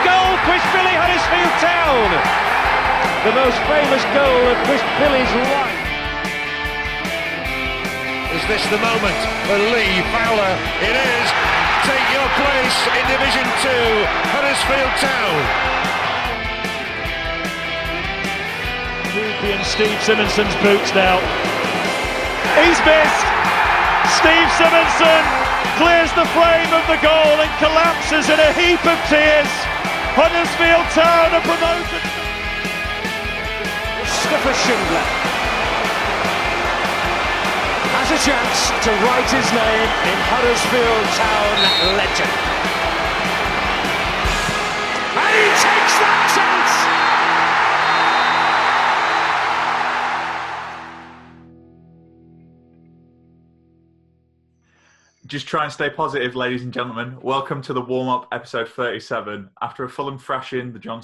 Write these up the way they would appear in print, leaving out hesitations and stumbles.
goal, Quishbilly, Huddersfield Town. The most famous goal of Quishbilly's life. Is this the moment for Lee Fowler? It is. Take your place in Division 2, Huddersfield Town. And Steve Simonson's boots now. He's missed. Steve Simonson clears the frame of the goal and collapses in a heap of tears. Huddersfield Town are promoted. Mustafa Schindler has a chance to write his name in Huddersfield Town legend. And he takes that chance! Just try and stay positive, ladies and gentlemen. Welcome to the warm-up, episode 37. After a Fulham thrashing, the John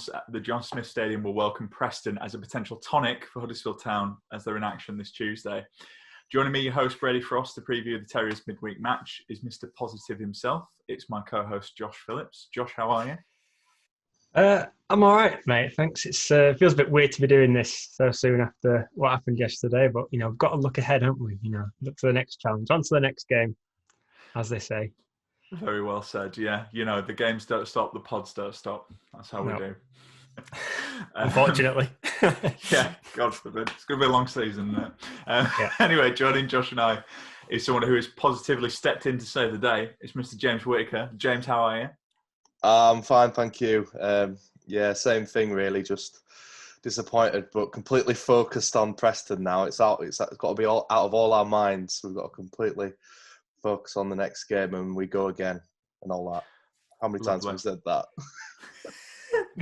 Smith Stadium will welcome Preston as a potential tonic for Huddersfield Town as they're in action this Tuesday. Joining me, your host, Brady Frost, to preview the Terriers' midweek match is Mr. Positive himself. It's my co-host, Josh Phillips. Josh, how are you? I'm all right, mate. Thanks. It feels a bit weird to be doing this so soon after what happened yesterday, but, we've got to look ahead, haven't we? Look to the next challenge, on to the next game, as they say. Very well said, yeah. The games don't stop, the pods don't stop. That's how we do. Unfortunately. Yeah, God forbid. It's going to be a long season. Anyway, joining Josh and I is someone who has positively stepped in to save the day. It's Mr. James Whittaker. James, how are you? I'm fine, thank you. Same thing really, just disappointed, but completely focused on Preston now. It's got to be all out of all our minds. We've got to completely focus on the next game and we go again and all that. How many times have we said that?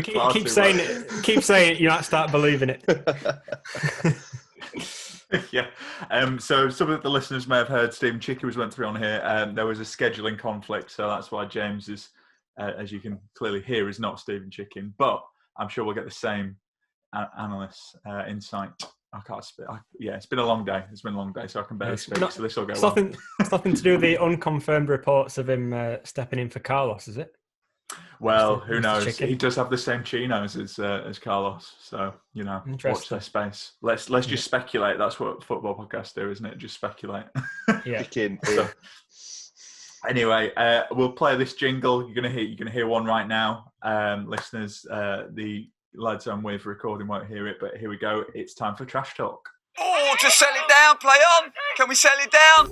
Keep saying it, you might start believing it. Yeah. So some of the listeners may have heard Stephen Chicky was went through on here. There was a scheduling conflict, so that's why James is, as you can clearly hear, is not Stephen Chicken. But I'm sure we'll get the same analyst insight. I can't speak. It's been a long day. It's been a long day, so I can barely speak. So this will go well. It's nothing to do with the unconfirmed reports of him stepping in for Carlos, is it? Well, who knows? Chicken. He does have the same chinos as Carlos, so watch their space. Let's just speculate. That's what football podcasts do, isn't it? Just speculate. Yeah. So, anyway, we'll play this jingle. You're gonna hear one right now, listeners. The lads I'm with recording won't hear it, but here we go. It's time for Trash Talk. Oh, just settle it down. Play on. Can we settle it down?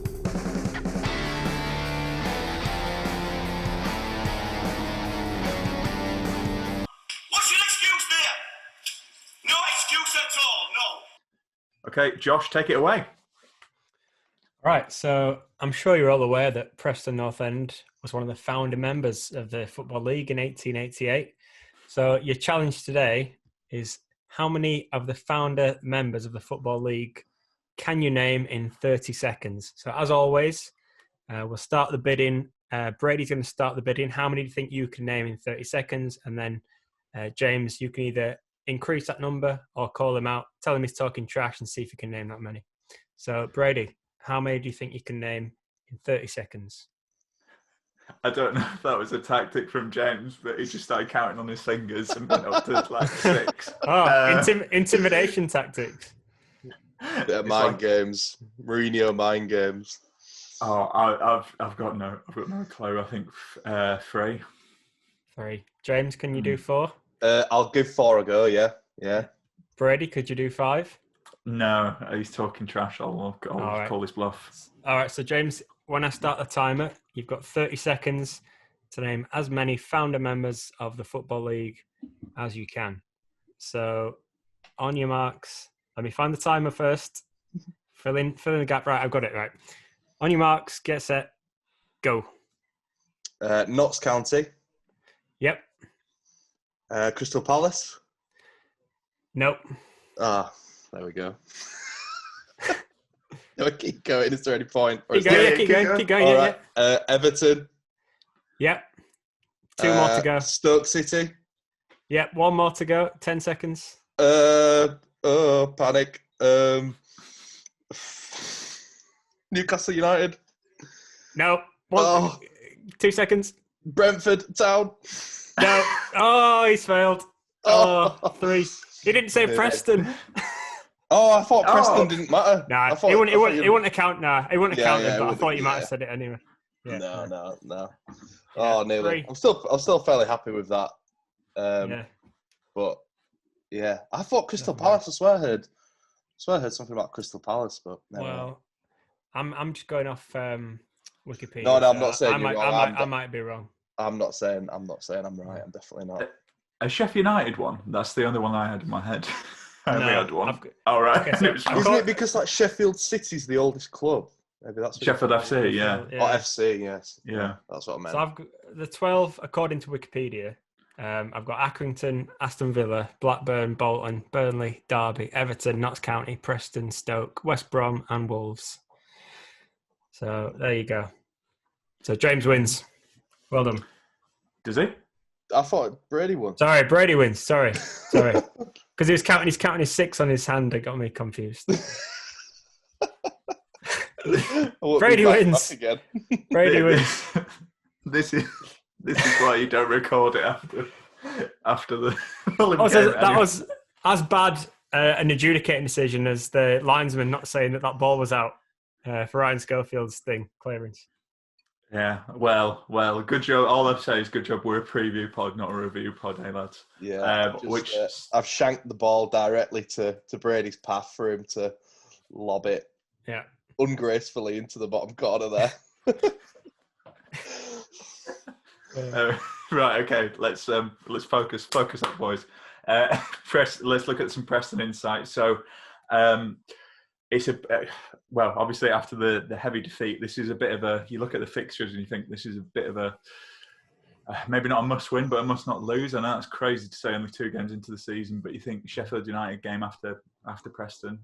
What's your excuse there? No excuse at all, no. Okay, Josh, take it away. Right, so I'm sure you're all aware that Preston North End was one of the founder members of the Football League in 1888. So your challenge today is how many of the founder members of the Football League can you name in 30 seconds? So as always, we'll start the bidding. Brady's going to start the bidding. How many do you think you can name in 30 seconds? And then James, you can either increase that number or call him out, tell him he's talking trash and see if you can name that many. So Brady, how many do you think you can name in 30 seconds? I don't know if that was a tactic from James, but he just started counting on his fingers and went up to like 6. Intimidation tactics. Mind games. Mourinho mind games. Oh, I've got no clue. I think 3. 3. James, can you do 4? I'll give 4 a go. Yeah. Brady, could you do 5? No, he's talking trash. I'll call his bluff. All right, so James, when I start the timer, you've got 30 seconds to name as many founder members of the Football League as you can. So on your marks, let me find the timer first. Fill in the gap. Right, I've got it right. On your marks, get set, go. Notts County. Yep. Crystal Palace. Nope. There we go. No, keep going. Is there any point? Keep going. All right. Everton. Yep. 2 more to go. Stoke City. Yep. 1 more to go. 10 seconds. Panic. Newcastle United. No. 2 seconds. Brentford Town. No. Oh, he's failed. Oh, 3. He didn't say Preston. Oh, I thought Preston didn't matter. Nah, it wouldn't account. Nah, it wouldn't account. Yeah, But I thought you might have said it anyway. Yeah. No. Yeah, nearly. 3. I'm still fairly happy with that. Yeah. But yeah, I thought Crystal Palace. I swear I heard something about Crystal Palace, but never mind. Well, I'm just going off Wikipedia. No, so I'm not saying you're wrong. I might be wrong. I'm not saying I'm right. I'm definitely not. A Sheffield United one. That's the only one I had in my head. I only had one. All right. Okay, so Isn't it because like Sheffield City's the oldest club? Maybe that's what Sheffield FC. Yeah. Or FC. Yes. Yeah. That's what I meant. So I've got the 12 according to Wikipedia. I've got Accrington, Aston Villa, Blackburn, Bolton, Burnley, Derby, Everton, Notts County, Preston, Stoke, West Brom, and Wolves. So there you go. So James wins. Well done. Does he? I thought Brady won. Sorry, Brady wins. Sorry. Because he's counting his 6 on his hand. It got me confused. Brady wins. Brady wins. This is why you don't record it after the Fulham So game. that was as bad an adjudicating decision as the linesman not saying that ball was out for Ryan Schofield's clearance. Yeah, well, good job. All I've said is good job. We're a preview pod, not a review pod, hey lads. Yeah, I've shanked the ball directly to Brady's path for him to lob it. Yeah, ungracefully into the bottom corner there. Right, okay. Let's focus up, boys. Let's look at some Preston Insights. So, it's obviously after the heavy defeat, this is a bit of a. You look at the fixtures and you think this is a bit of a maybe not a must-win, but a must-not lose. I know it's crazy to say only 2 games into the season, but you think Sheffield United game after Preston.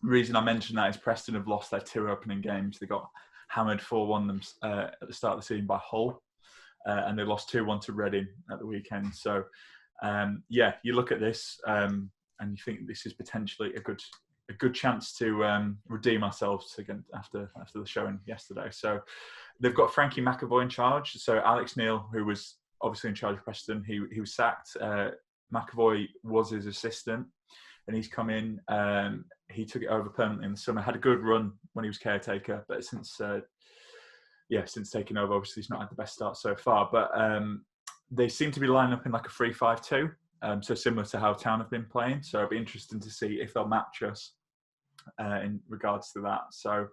Reason I mention that is Preston have lost their 2 opening games. They got hammered 4-1 at the start of the season by Hull, and they lost 2-1 to Reading at the weekend. So, you look at this and you think this is potentially a good chance to redeem ourselves again after the showing yesterday. So they've got Frankie McAvoy in charge. So Alex Neil, who was obviously in charge of Preston, he was sacked. McAvoy was his assistant, and he's come in. He took it over permanently in the summer. Had a good run when he was caretaker, but since taking over, obviously he's not had the best start so far. But they seem to be lining up in like a 3-5-2. So similar to how Town have been playing. So it'll be interesting to see if they'll match us in regards to that. So,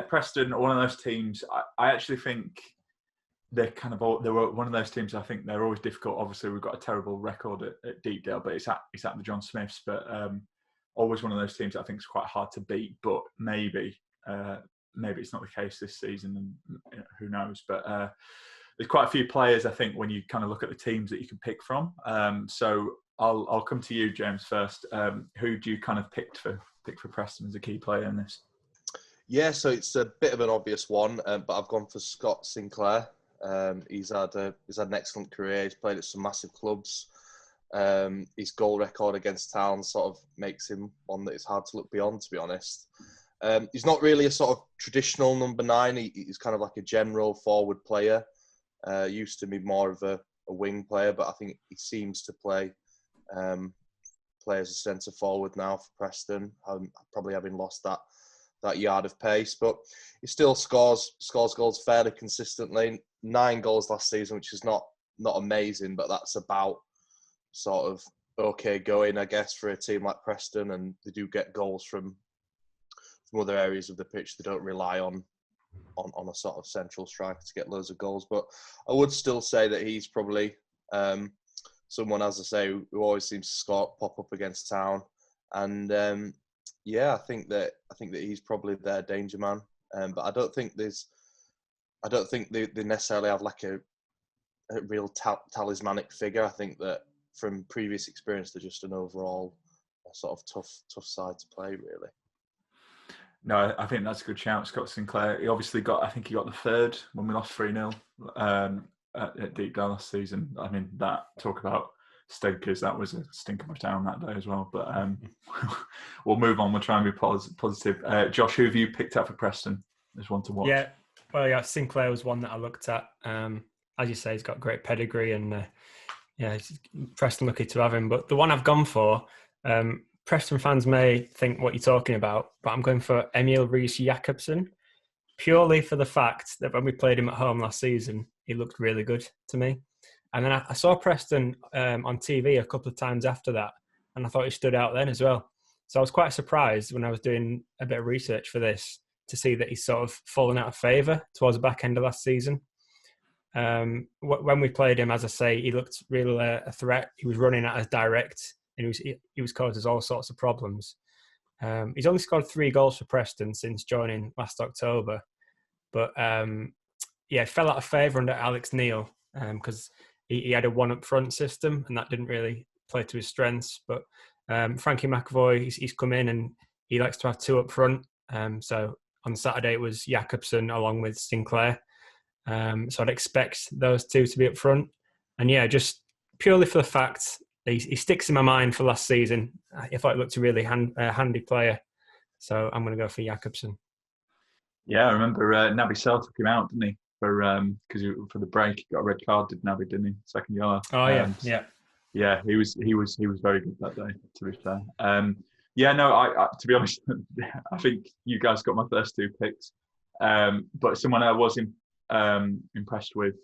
Preston are one of those teams. I actually think they're they were one of those teams. I think they're always difficult. Obviously, we've got a terrible record at Deepdale, but it's at the John Smiths. But always one of those teams that I think is quite hard to beat. But maybe it's not the case this season, and who knows? But there's quite a few players, I think, when you kind of look at the teams that you can pick from. So I'll come to you, James, first. Who do you kind of pick for Preston as a key player in this? Yeah, so it's a bit of an obvious one, but I've gone for Scott Sinclair. He's had an excellent career. He's played at some massive clubs. His goal record against Town sort of makes him one that it's hard to look beyond, to be honest. He's not really a sort of traditional number 9. He's kind of like a general forward player. Used to be more of a wing player, but I think he seems to play as a centre forward now for Preston, probably having lost that yard of pace. But he still scores goals fairly consistently. 9 goals last season, which is not amazing, but that's about sort of okay going, I guess, for a team like Preston. And they do get goals from other areas of the pitch. They don't rely on a sort of central striker to get loads of goals. But I would still say that he's probably someone, as I say, who always seems to pop up against Town. And I think that he's probably their danger man. But I don't think they necessarily have like a real talismanic figure. I think that from previous experience, they're just an overall sort of tough side to play, really. No, I think that's a good shout, Scott Sinclair. He obviously got the 3rd when we lost 3-0 at Deepdale last season. I mean, talk about Stokers, that was a stink of a town that day as well. But we'll move on. We'll try and be positive. Josh, who have you picked up for Preston? There's one to watch. Yeah, Sinclair was one that I looked at. as you say, he's got great pedigree, and it's Preston lucky to have him. But the one I've gone for, Preston fans may think what you're talking about, but I'm going for Emil Rees-Jakobsen, purely for the fact that when we played him at home last season, he looked really good to me. And then I saw Preston on TV a couple of times after that, and I thought he stood out then as well. So I was quite surprised when I was doing a bit of research for this to see that he's sort of fallen out of favour towards the back end of last season. When we played him, as I say, he looked really a threat. He was running at us direct, and he was causing us all sorts of problems. He's only scored 3 goals for Preston since joining last October, but fell out of favour under Alex Neil because he had a one-up front system, and that didn't really play to his strengths. But Frankie McAvoy, he's come in and he likes to have 2 up front. So on Saturday it was Jakobsen along with Sinclair. So I'd expect those 2 to be up front. And just purely for the fact that he sticks in my mind for last season. I thought he looked a really handy player. So I'm going to go for Jakobsen. Yeah, I remember Naby Sell took him out, didn't he? For the break, he got a red card, didn't he? Second yellow. Oh yeah. Yeah, he was very good that day, to be fair. I to be honest, I think you guys got my first 2 picks. But someone I was impressed with,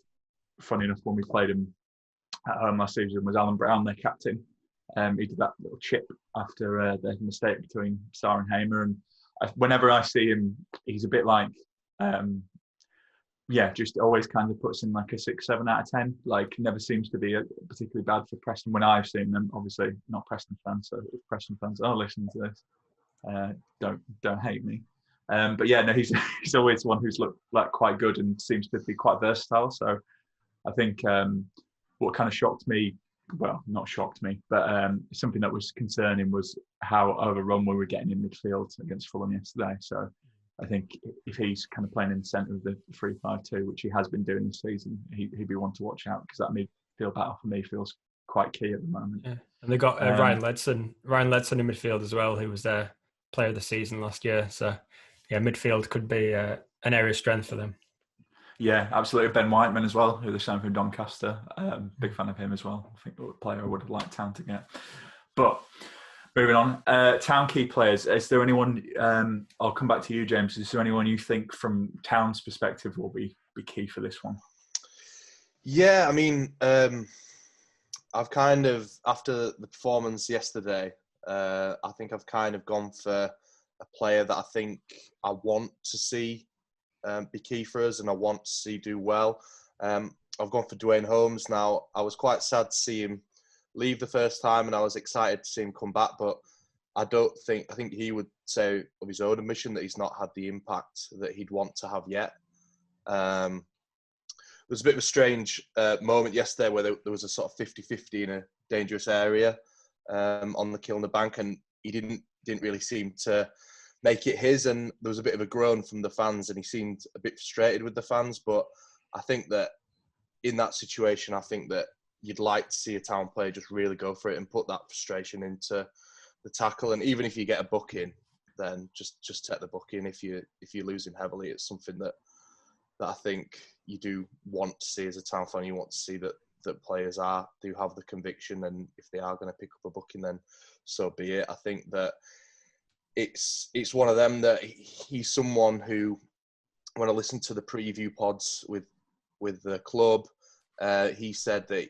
funny enough, when we played him at home last season, was Alan Brown, their captain. He did that little chip after the mistake between Sarr and Hamer, and whenever I see him, he's a bit like, just always kind of puts in like a 6-7 out of 10. Like, never seems to be particularly bad for Preston when I've seen them. Obviously, not Preston fans, so if Preston fans are listening to this, don't hate me. He's always one who's looked like quite good and seems to be quite versatile. So I think what kind of shocked me, well, not shocked me, but something that was concerning was how overrun we were getting in midfield against Fulham yesterday. So I think if he's kind of playing in the centre of the 3-5-2, which he has been doing this season, he'd be one to watch out, because that midfield battle for me feels quite key at the moment. Yeah. And they got Ryan Ledson in midfield as well, who was their player of the season last year. So midfield could be an area of strength for them. Yeah, absolutely. Ben Whiteman as well, who they're signed from Doncaster. Big fan of him as well. I think a player I would have liked Town to get. But moving on, Town key players. Is there anyone, I'll come back to you, James. Is there anyone you think from Town's perspective will be key for this one? Yeah, I mean, I've kind of, after the performance yesterday, I think I've kind of gone for a player that I think I want to see be key for us and I want to see do well. I've gone for Dwayne Holmes. Now, I was quite sad to see him leave the first time, and I was excited to see him come back, but I think he would say of his own admission that he's not had the impact that he'd want to have yet. There was a bit of a strange moment yesterday where there was a sort of 50-50 in a dangerous area on the Kilner Bank, and he didn't really seem to make it his, and there was a bit of a groan from the fans, and he seemed a bit frustrated with the fans. But I think that in that situation, I think that you'd like to see a Town player just really go for it and put that frustration into the tackle. And even if you get a booking, then just take the booking. If you're losing heavily, it's something that I think you do want to see as a Town fan. You want to see that players do have the conviction, and if they are going to pick up a booking, then so be it. I think that it's one of them that he's someone who, when I listened to the preview pods with the club, he said that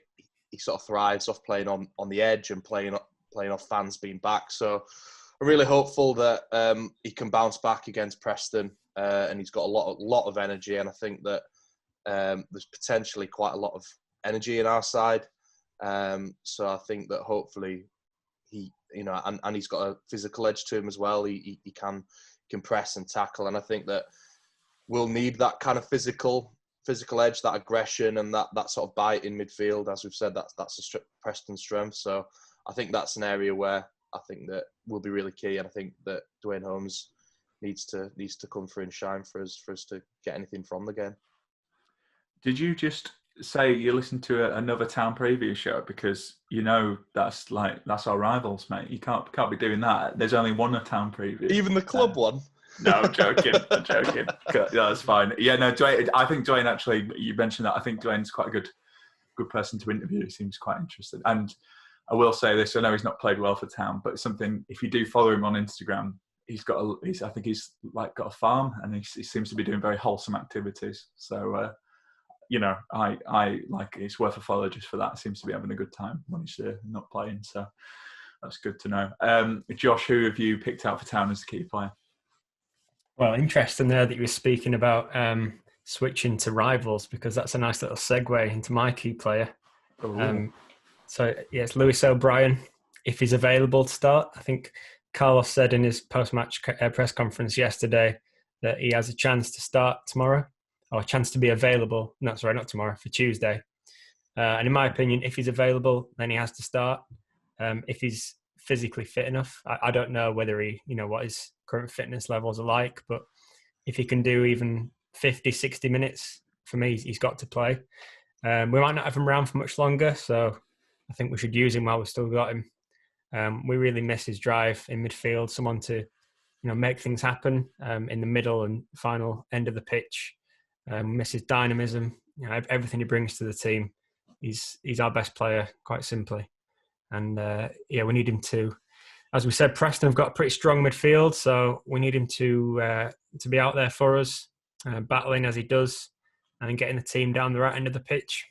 he sort of thrives off playing on the edge and playing off fans being back. So I'm really hopeful that he can bounce back against Preston, and he's got a lot of energy, and I think that there's potentially quite a lot of energy in our side. So I think that hopefully he, and he's got a physical edge to him as well. He can press and tackle, and I think that we'll need that kind of physical edge, that aggression, and that sort of bite in midfield. As we've said, that's a Preston strength. So I think that's an area where I think that will be really key, and I think that Dwayne Holmes needs to come through and shine for us to get anything from the game. Did you just say you listened to another Town preview show? Because that's our rivals, mate. You can't be doing that. There's only one Town preview. Even the club one. No, I'm joking. Yeah, that's fine. Yeah, no, Dwayne. I think Dwayne, actually, you mentioned that. I think Dwayne's quite a good person to interview. He seems quite interested. And I will say this: I know he's not played well for Town, but it's something. If you do follow him on Instagram, I think he's like got a farm, and he seems to be doing very wholesome activities. So, I like, it's worth a follow just for that. He seems to be having a good time when he's not playing. So that's good to know. Josh, who have you picked out for Town as a key player? Well, interesting there that you were speaking about switching to rivals, because that's a nice little segue into my key player. It's Lewis O'Brien, if he's available to start. I think Carlos said in his post-match press conference yesterday that he has a chance to start tomorrow, or a chance to be available. No, sorry, not tomorrow, for Tuesday. And in my opinion, if he's available, then he has to start. If he's physically fit enough, I don't know whether what his current fitness levels are like, but if he can do even 50, 60 minutes, for me, he's got to play. We might not have him around for much longer, so I think we should use him while we've still got him. We really miss his drive in midfield, someone to make things happen in the middle and final end of the pitch. Miss his dynamism, everything he brings to the team. He's our best player, quite simply. And we need him to, as we said, Preston have got a pretty strong midfield, so we need him to be out there for us, battling as he does, and getting the team down the right end of the pitch.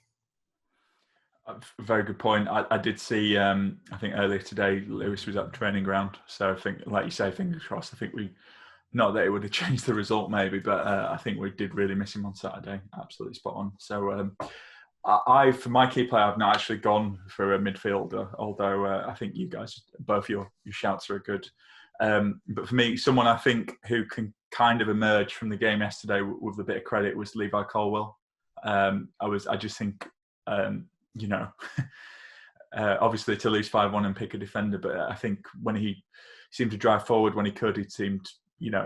Very good point. I did see, I think earlier today, Lewis was at the training ground. So I think, like you say, fingers crossed. I think not that it would have changed the result maybe, but I think we did really miss him on Saturday. Absolutely spot on. So for my key player, I've not actually gone for a midfielder, although I think you guys, both your shouts are good. But for me, someone I think who can kind of emerge from the game yesterday with a bit of credit was Levi Caldwell. I just think, obviously to lose 5-1 and pick a defender, but I think when he seemed to drive forward when he could, he seemed,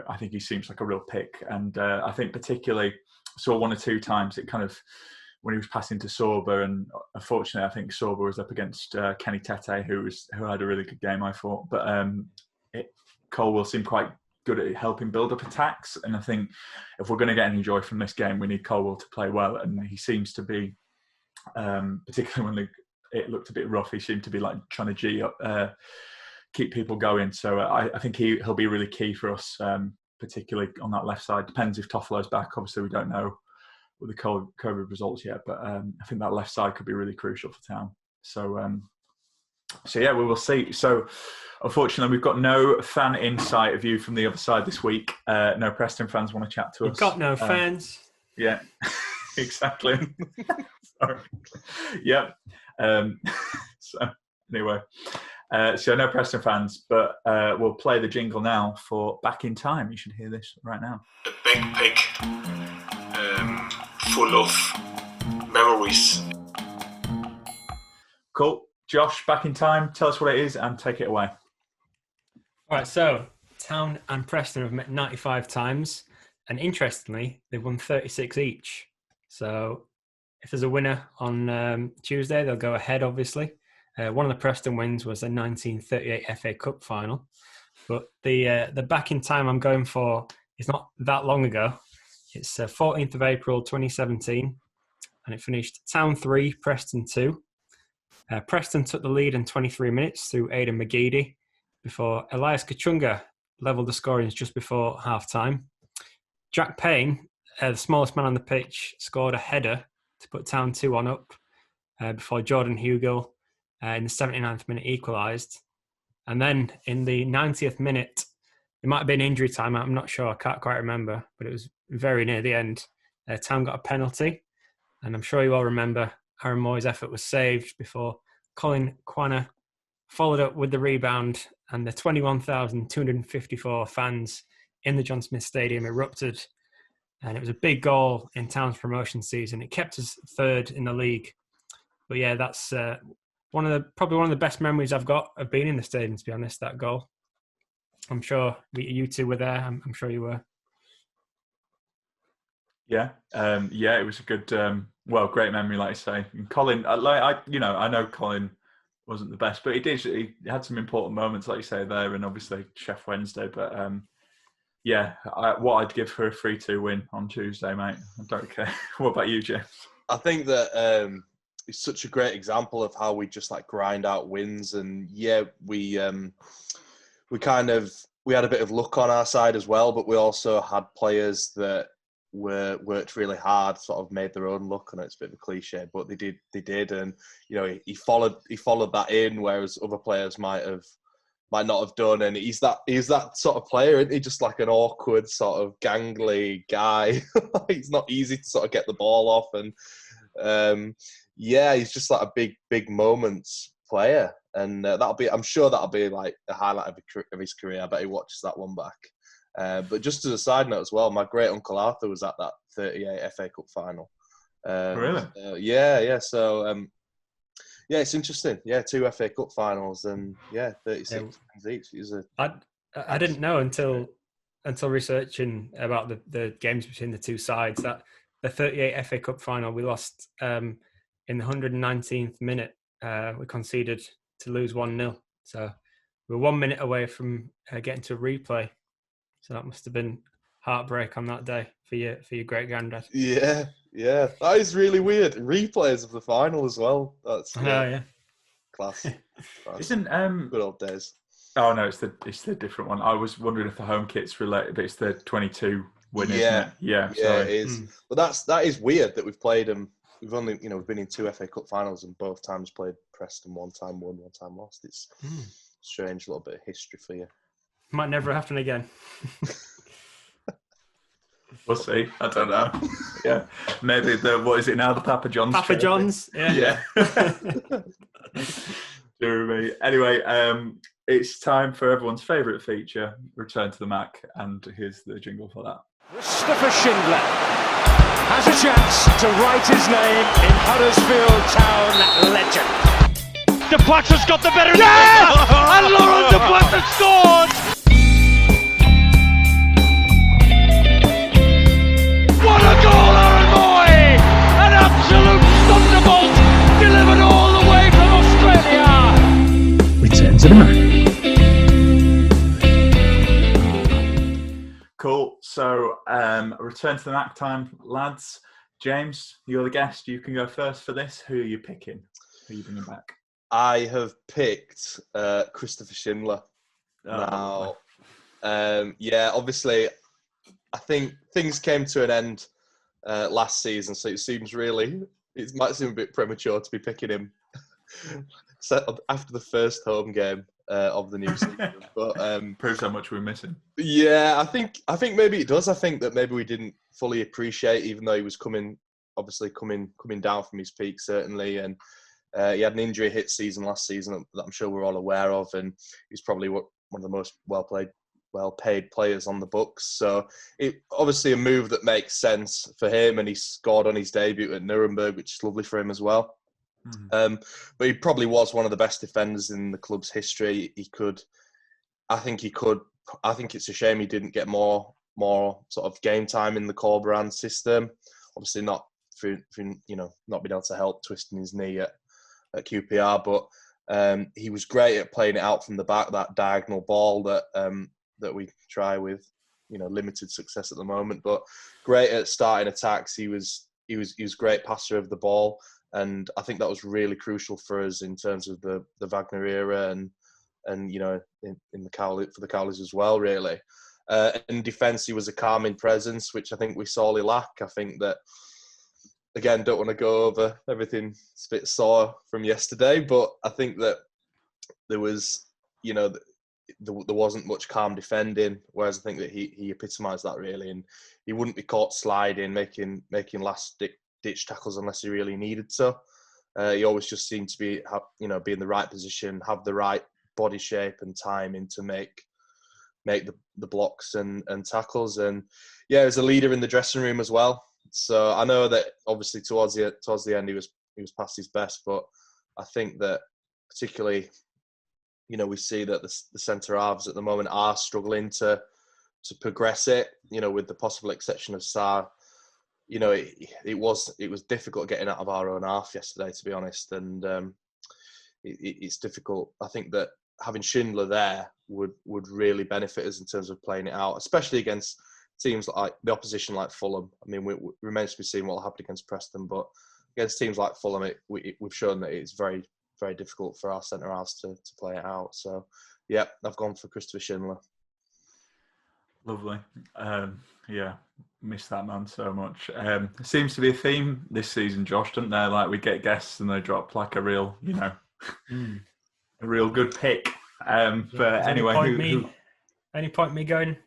I think he seems like a real pick. And I think particularly saw one or two times it kind of, when he was passing to Sorba, and unfortunately I think Sorba was up against Kenny Tete, who had a really good game, I thought. But Caldwell seemed quite good at helping build up attacks, and I think if we're going to get any joy from this game, we need Caldwell to play well, and he seems to be, particularly when it looked a bit rough, he seemed to be like trying to G up, keep people going. So I think he'll be really key for us, particularly on that left side. Depends if Toffolo's back. Obviously, we don't know with the COVID results yet, but I think that left side could be really crucial for Town. So yeah, we will see. So unfortunately, we've got no fan insight view from the other side this week. No Preston fans want to chat to us. You've got no fans. Yeah, exactly. Sorry. Yeah. So anyway, so no Preston fans, but we'll play the jingle now for Back in Time. You should hear this right now. A backpack full of memories. Cool. Josh, Back in Time. Tell us what it is and take it away. All right, so Town and Preston have met 95 times, and interestingly, they've won 36 each. So if there's a winner on Tuesday, they'll go ahead, obviously. One of the Preston wins was a 1938 FA Cup final. But the Back in Time I'm going for is not that long ago. It's 14th of April 2017, and it finished Town 3, Preston 2. Preston took the lead in 23 minutes through Aidan McGeady before Elias Kachunga levelled the scorings just before half-time. Jack Payne, the smallest man on the pitch, scored a header to put Town 2-1 up before Jordan Hugill in the 79th minute equalised. And then in the 90th minute, it might have been injury time, I'm not sure, I can't quite remember, but it was very near the end. Town got a penalty, and I'm sure you all remember Aaron Moore's effort was saved before Collin Quaner followed up with the rebound, and the 21,254 fans in the John Smith Stadium erupted. And it was a big goal in Town's promotion season. It kept us third in the league. But yeah, that's probably one of the best memories I've got of being in the stadium, to be honest, that goal. I'm sure you two were there. I'm sure you were. Yeah, it was a good, great memory, like I say. And Colin, I know Colin wasn't the best, but he had some important moments, like you say there, and obviously Chef Wednesday. But Yeah, what I'd give for a 3-2 win on Tuesday, mate. I don't care. What about you, James? I think that it's such a great example of how we just like grind out wins, and yeah, we had a bit of luck on our side as well, but we also had players that worked really hard, sort of made their own luck. I know it's a bit of a cliche, but they did, and he followed that in, whereas other players might not have done. And he's that sort of player, isn't he? Just like an awkward sort of gangly guy. It's not easy to sort of get the ball off, and he's just like a big moments player. And I'm sure that'll be like a highlight of his career. I bet he watches that one back. But just as a side note as well, my great uncle Arthur was at that 38 FA Cup final. Really? Yeah. So it's interesting. Yeah, 2 FA Cup finals and 36 wins each. I didn't know until researching about the games between the two sides that the 38 FA Cup final we lost in the 119th minute. We conceded to lose 1-0. So we were 1 minute away from getting to a replay. So that must have been heartbreak on that day for your great granddad. Yeah. That is really weird. Replays of the final as well. That's class. Isn't good old days. Oh no, it's the different one. I was wondering if the home kit's related, but it's the 22 win, isn't it? Yeah, it is. But that is weird that we've played them. We've only we've been in 2 FA Cup finals and both times played Preston, one time won, one time lost. It's strange little bit of history for you. Might never happen again. We'll see. I don't know. Yeah, maybe what is it now? The Papa John's. Papa John's. Yeah. Dear me. Anyway, it's time for everyone's favourite feature, Return to the Mac, and here's the jingle for that. Christopher Schindler has a chance to write his name in Huddersfield Town legend. Depatter's got the better. Yes! And Laurent Depatter scored! What a goal, Aaron Moy! An absolute thunderbolt delivered all the way from Australia. Return to the Mac. Cool. So, return to the Mac time, lads. James, you're the guest. You can go first for this. Who are you picking? Who are you bringing back? I have picked Christopher Schindler. Obviously, I think things came to an end last season, so it might seem a bit premature to be picking him after the first home game of the new season. But proves how much we're missing. Yeah, I think maybe it does. I think that maybe we didn't fully appreciate, even though he was coming down from his peak, certainly, and he had an injury hit season last season that I'm sure we're all aware of, and he's probably one of the most well-paid players on the books. So it obviously a move that makes sense for him, and he scored on his debut at Nuremberg, which is lovely for him as well. But he probably was one of the best defenders in the club's history. I think it's a shame he didn't get more sort of game time in the Corberan system. Obviously not through not being able to help twisting his knee at QPR, but he was great at playing it out from the back, that diagonal ball that we try with limited success at the moment, but great at starting attacks. He was great passer of the ball, and I think that was really crucial for us in terms of the Wagner era and in the Cowleys, for the Cowleys as well, really. In defence, he was a calming presence, which I think we sorely lack. I think that, again, don't want to go over everything. It's a bit sore from yesterday, but I think that there was, there wasn't much calm defending, whereas I think that he epitomised that really, and he wouldn't be caught sliding, making last ditch tackles unless he really needed to. He always just seemed to be in the right position, have the right body shape and timing to make the blocks and tackles, and he was a leader in the dressing room as well. So I know that obviously towards the end he was past his best, but I think that particularly, we see that the centre halves at the moment are struggling to progress it. With the possible exception of Sarr, it was difficult getting out of our own half yesterday, to be honest, and it's difficult. I think that having Schindler there would really benefit us in terms of playing it out, especially against teams like the opposition like Fulham. I mean, it remains to be seen what will happen against Preston, but against teams like Fulham, we've shown that it's very, very difficult for our centre halves to play it out. So, yeah, I've gone for Christopher Schindler. Lovely. Yeah, miss that man so much. It seems to be a theme this season, Josh, doesn't there? Like, we get guests and they drop like a real, a real good pick. But anyway, any point me going?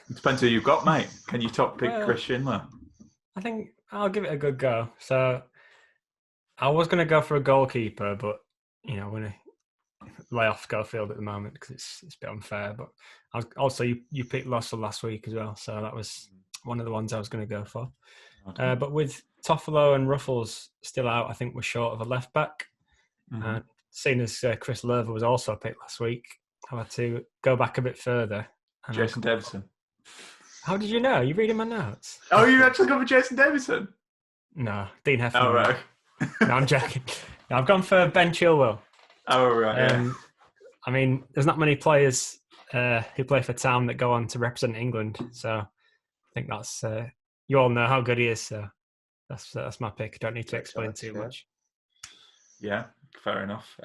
It depends who you've got, mate. Can you top pick Chris Schindler? I think I'll give it a good go. So I was going to go for a goalkeeper, but I'm going to lay off Schofield at the moment because it's a bit unfair. But also you picked Lossell last week as well, so that was one of the ones I was going to go for. But with Toffolo and Ruffles still out, I think we're short of a left back. And seeing as Chris Lerver was also picked last week, I had to go back a bit further. Jason Davison. How did you know? You reading my notes? Oh, you actually gone for Jason Davison? No, Dean Heffernan. Oh, right. No, I'm joking. No, I've gone for Ben Chilwell. Oh, right. I mean, there's not many players who play for Town that go on to represent England. So I think that's... you all know how good he is, so that's my pick. Don't need to explain too much. Yeah, fair enough.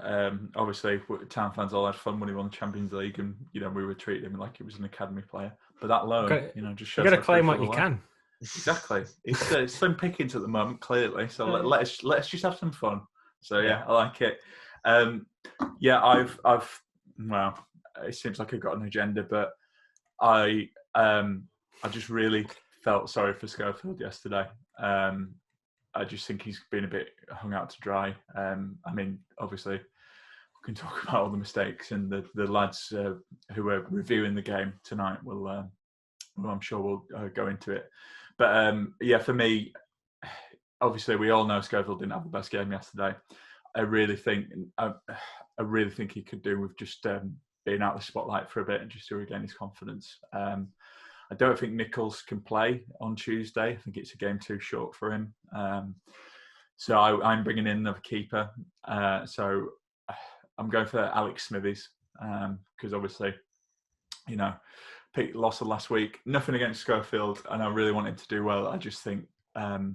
Obviously, Town fans all had fun when he won the Champions League, and we were treating him like he was an academy player. But that low, just shows. You got to claim what you can. Exactly. It's slim pickings at the moment, clearly. So let's just have some fun. So yeah, I like it. I've well, it seems like I've got an agenda, but I just really felt sorry for Schofield yesterday. I just think he's been a bit hung out to dry. I mean, obviously, we can talk about all the mistakes, and the lads who are reviewing the game tonight will, I'm sure we'll go into it. But for me, obviously, we all know Schofield didn't have the best game yesterday. I really think he could do with just being out of the spotlight for a bit and just to regain his confidence. I don't think Nichols can play on Tuesday. I think it's a game too short for him. So I'm bringing in another keeper. So I'm going for Alex Smithies because obviously, picked Lossell last week. Nothing against Schofield, and I really want him to do well. I just think, what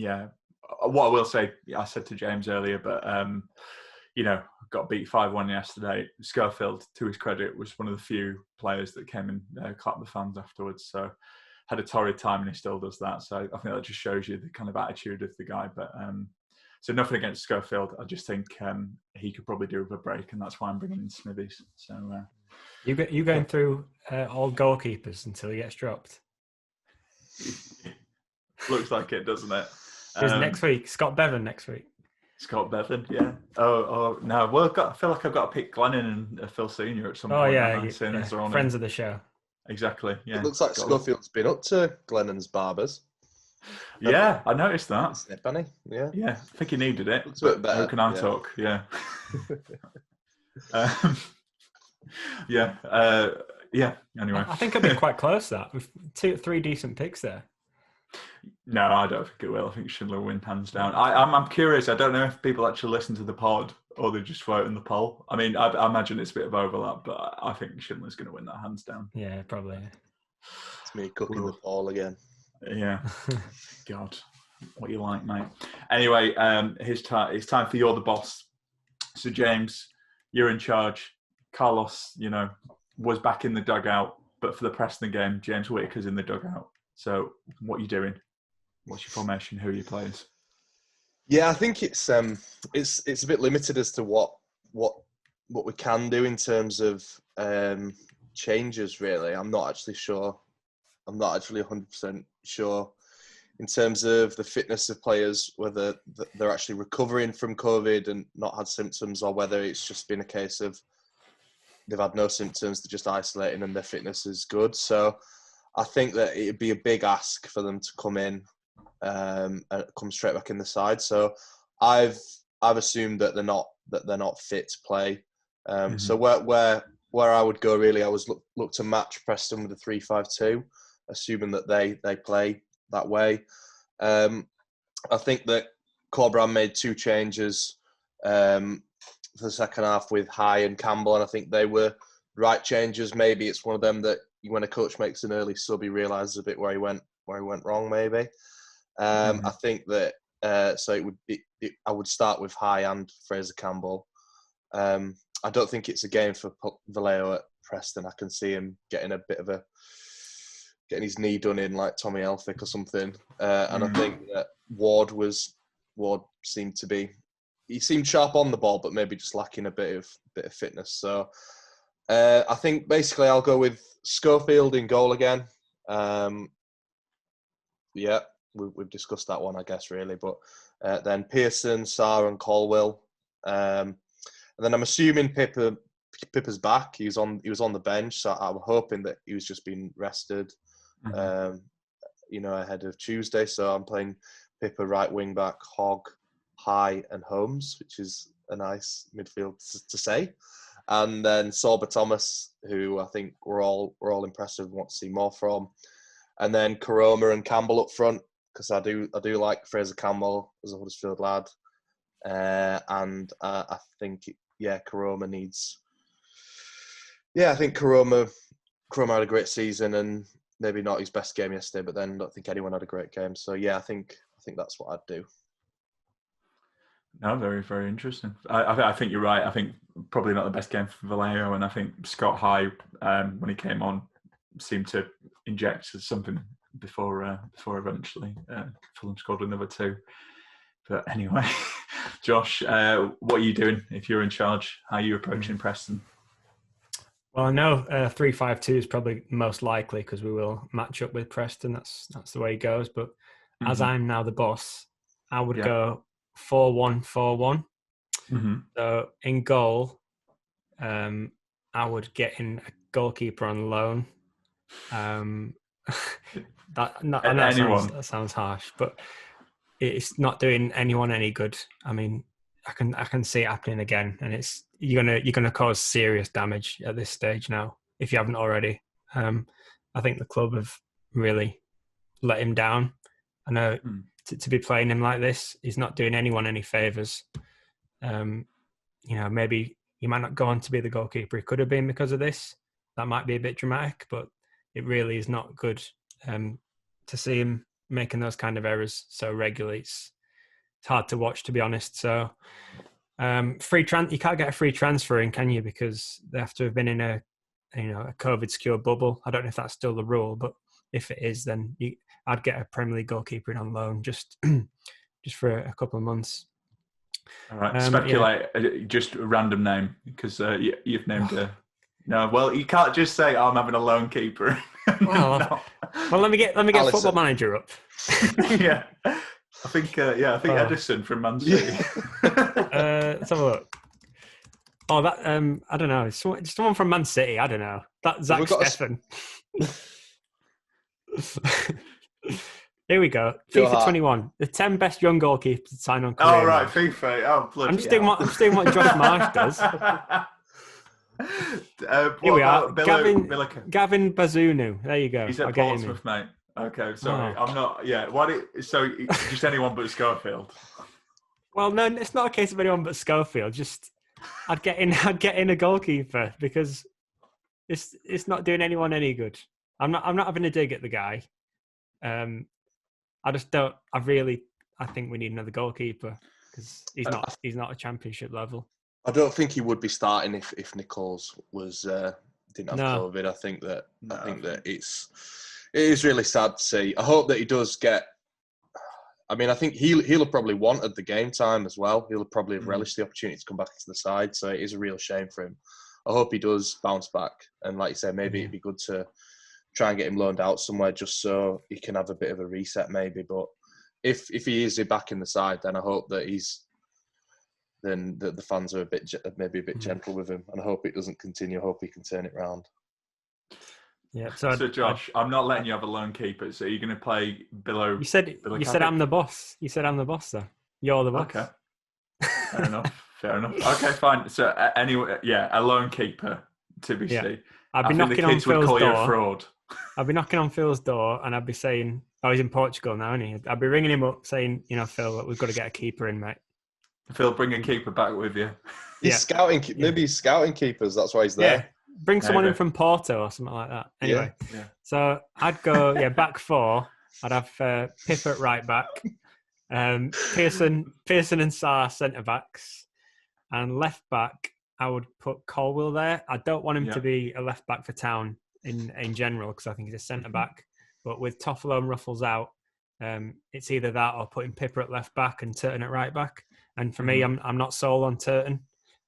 I will say, I said to James earlier, but got beat 5-1 yesterday. Schofield, to his credit, was one of the few players that came and clapped the fans afterwards. So had a torrid time, and he still does that. So I think that just shows you the kind of attitude of the guy. But so nothing against Schofield. I just think he could probably do with a break, and that's why I'm bringing in Smithies. So you going through all goalkeepers until he gets dropped? Looks like it, doesn't it? Next week, Scott Bevan next week. Scott Bevan, yeah. Oh no. Well, I feel like I've got to pick Glennon and Phil Senior at some point. Oh yeah, friends of the show. Exactly. Yeah. It looks like Schofield's been up to Glennon's barbers. Yeah, I noticed that. Snip, Benny. Yeah. Yeah, I think he needed it. Looks a bit better. How can I talk? Yeah. Anyway, I think it'll be quite close. That with 3 decent picks there. No, I don't think it will. I think Schindler will win hands down. I'm curious. I don't know if people actually listen to the pod or they just vote in the poll. I mean, I imagine it's a bit of overlap, but I think Schindler's going to win that hands down. Yeah, probably. It's me cooking the poll again. Yeah. God, what you like, mate. Anyway, it's time for You're the Boss. So, James, you're in charge. Carlos, was back in the dugout, but for the Preston game, James Whittaker's in the dugout. So, what are you doing? What's your formation? Who are your players? Yeah, I think it's a bit limited as to what we can do in terms of changes. Really, I'm not actually sure. I'm not actually 100% sure in terms of the fitness of players, whether they're actually recovering from COVID and not had symptoms, or whether it's just been a case of they've had no symptoms, they're just isolating and their fitness is good. So I think that it'd be a big ask for them to come in and come straight back in the side. So I've assumed that they're not fit to play. So where I would go really, I was look to match Preston with a 3-5-2, assuming that they play that way. I think that Corberan made 2 changes for the second half with High and Campbell, and I think they were right changes. Maybe it's one of them that when a coach makes an early sub, he realises a bit where he went wrong. Maybe I think that so it would be. I would start with High and Fraser Campbell. I don't think it's a game for Vallejo at Preston. I can see him getting his knee done in like Tommy Elphick or something. And I think that Ward seemed sharp on the ball, but maybe just lacking a bit of fitness. So I think basically I'll go with Schofield in goal again. We've discussed that one, I guess, really. But then Pearson, Sarr and Caldwell. And then I'm assuming Pippa's back. He was on the bench, so I'm hoping that he was just being rested, ahead of Tuesday. So I'm playing Pippa right wing back, Hogg, High and Holmes, which is a nice midfield to say. And then Sorba Thomas, who I think we're all impressed with and want to see more from. And then Karoma and Campbell up front, because I do like Fraser Campbell as a Huddersfield lad. And I think Karoma needs. Yeah, I think Karoma had a great season and maybe not his best game yesterday, but then I don't think anyone had a great game. So yeah, I think that's what I'd do. No, very, very interesting. I think you're right. I think probably not the best game for Vallejo, and I think Scott High, when he came on, seemed to inject something before eventually Fulham scored another 2. But anyway, Josh, what are you doing if you're in charge? How are you approaching Preston? Well, I know 3-5-2 is probably most likely because we will match up with Preston. That's the way it goes. But as I'm now the boss, I would go 4-1-4-1. So in goal, I would get in a goalkeeper on loan. I know that sounds harsh, but it's not doing anyone any good. I mean, I can see it happening again, and you're gonna cause serious damage at this stage now if you haven't already. I think the club have really let him down. I know to be playing him like this, he's not doing anyone any favours. Maybe he might not go on to be the goalkeeper he could have been because of this. That might be a bit dramatic, but it really is not good to see him making those kind of errors so regularly. It's hard to watch, to be honest. So you can't get a free transfer in, can you? Because they have to have been in a COVID secure bubble. I don't know if that's still the rule, but if it is, then I'd get a Premier League goalkeeper in on loan just for a couple of months. All right, speculate just a random name because you've named a. No, well, you can't just say, "Oh, I'm having a lone keeper." Well, let me get Alisson. Football Manager up. Yeah, I think Edison from Man City. Let's have a look. Oh, that I don't know. Someone from Man City. I don't know. That Zach Steffen. Here we go. FIFA 21. The 10 best young goalkeepers to sign on career. Oh right, FIFA. Oh bloody. I'm just doing what Josh Marsh does. Here we are. Gavin Bazunu. There you go. He's at Portsmouth, mate. Okay, sorry. I'm not. Yeah. So just anyone but Schofield. Well, no, it's not a case of anyone but Schofield. Just I'd get in a goalkeeper because it's not doing anyone any good. I'm not having a dig at the guy. I just don't. I think we need another goalkeeper because he's not a championship level. I don't think he would be starting if Nichols didn't have COVID. I think that it is really sad to see. I hope that he does get. I mean, I think he'll have probably wanted the game time as well. He'll probably have relished the opportunity to come back into the side. So it is a real shame for him. I hope he does bounce back. And like you said, maybe it'd be good to try and get him loaned out somewhere just so he can have a bit of a reset maybe. But if he is back in the side, then I hope that then the fans are maybe a bit gentle with him. And I hope it doesn't continue. I hope he can turn it round. Yeah. So Josh, I'm not letting you have a lone keeper. So you're going to play below. You said I'm the boss. You said I'm the boss, though. You're the boss. Okay. Fair enough. Okay, fine. So anyway, a lone keeper to be seen. I'd be knocking on Phil's door. You a fraud. I'd be knocking on Phil's door, and I'd be saying, "Oh, he's in Portugal now, isn't he?" I'd be ringing him up, saying, "Phil, we've got to get a keeper in, mate." Phil, bring a keeper back with you. He's scouting. Maybe he's scouting keepers. That's why he's there. Bring someone in Maybe. from Porto or something like that. Anyway, Yeah. so I'd go, back four. I'd have Pippa at right back, Pearson and Sarr centre backs, and left back. I would put Caldwell there. I don't want him to be a left back for Town in general because I think he's a centre back. But with Toffolo and Ruffles out, it's either that or putting Pippa at left back and Turton at right back. And for me, I'm not sold on Turton,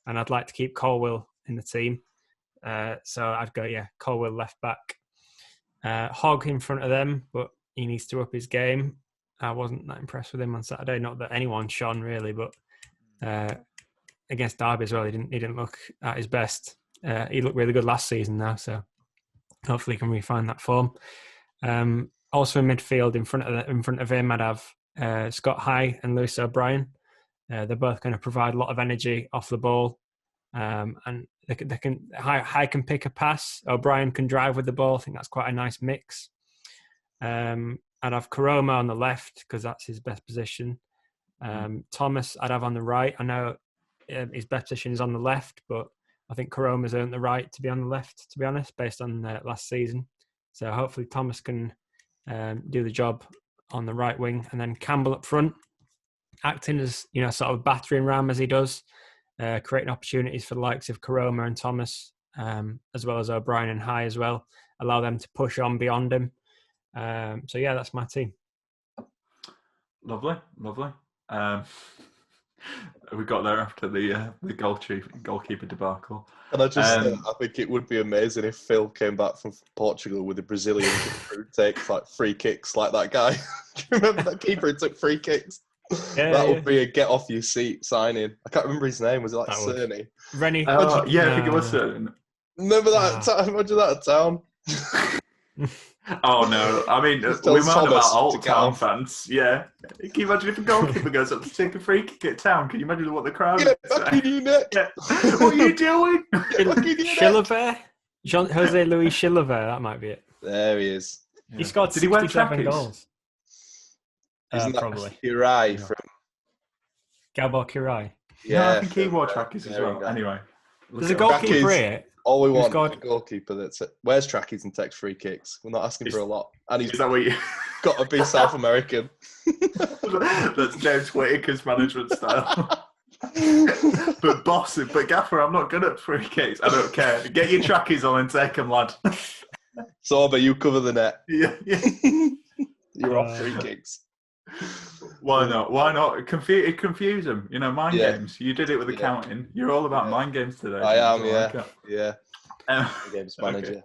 and I'd like to keep Caldwell in the team. So I'd go, Caldwell left back. Hogg in front of them, but he needs to up his game. I wasn't that impressed with him on Saturday. Not that anyone shone really, but against Derby as well, he didn't look at his best. He looked really good last season now, so hopefully he can refine that form. Also in midfield, in front of him, I'd have Scott High and Lewis O'Brien. They're both going to provide a lot of energy off the ball, and they can. High can pick a pass. O'Brien can drive with the ball. I think that's quite a nice mix. I'd have Karoma on the left because that's his best position. Thomas I'd have on the right. I know his best position is on the left, but I think Karoma's earned the right to be on the left, to be honest, based on last season. So hopefully Thomas can do the job on the right wing, and then Campbell up front, acting as sort of battering ram as he does, creating opportunities for the likes of Karoma and Thomas, as well as O'Brien and High as well. Allow them to push on beyond him. So that's my team. Lovely. We got there after the goalkeeper debacle. And I just I think it would be amazing if Phil came back from Portugal with a Brazilian keeper who takes like free kicks like that guy. Do you remember that keeper who took free kicks? That would be a get off your seat signing. I can't remember his name. Was it like Cerny? Rennie. I think it was Cerny. Remember that time? Imagine that at Town. Oh no! I mean, we might about old Town fans. Yeah, can you imagine if a goalkeeper goes up to take a free kick at Town? Can you imagine what the crowd? Get back in your net! Yeah. What are you doing? Chilavert, Jose Luis Chilavert. That might be it. There he is. Yeah. He scored 67 goals. Isn't that probably Kirai from Gabor Kirai? Yeah, no, I think he wore trackies as well. Anyway, there's a goalkeeper here. All we want is a goalkeeper that wears trackies and takes free kicks. We're not asking for a lot. And he's got to be South American. That's James Whittaker's management style. But Gaffer, I'm not good at free kicks. I don't care. Get your trackies on and take them, lad. Sorba, you cover the net. Yeah. You're off free kicks. Why not? It confuse them. Mind games. You did it with the counting. You're all about mind games today. I am, yeah. Games manager.